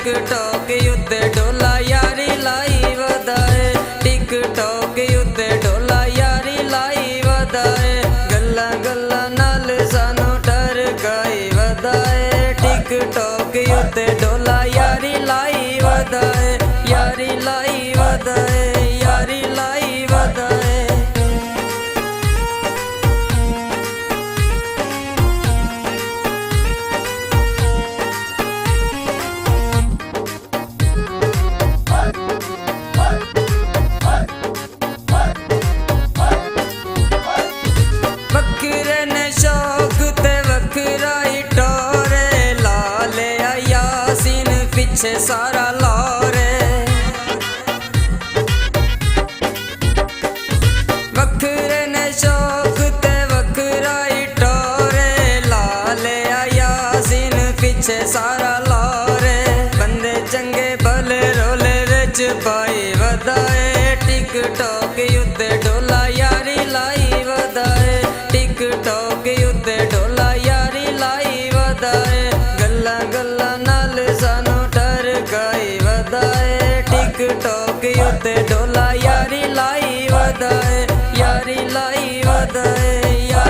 TikTok उत्ते डोला यारी लाई वधाए, टिकटॉक उत्ते डोला यारी लाई वधाए, गल्ला गल्ला नाल सानू टरकाई वधाए, टिकटॉक उत्ते डोला यारी लाई वधाए, यारी लाई वधाए, यारी लाई वधाए। वखरे ने शौक ते वखरा ही टोरे, ला लिया यासीन पीछे सारा लौरे। वखरे ने शौक ते वखरा ही टोरे, ला लिया यासीन पीछे सारा लौरे। बंदे चंगे भले रोले रिच पाई वधाए, टिकटॉक उत्ते डोला यारी लाई वधाए, टिकटॉक उत्ते डोला यारी लाई वधाए, गल्ला गल्ला नाल सानू टरकाई वधाए, टिकटॉक उत्ते डोला यारी लाई वधाए, यारी लाई वधाए।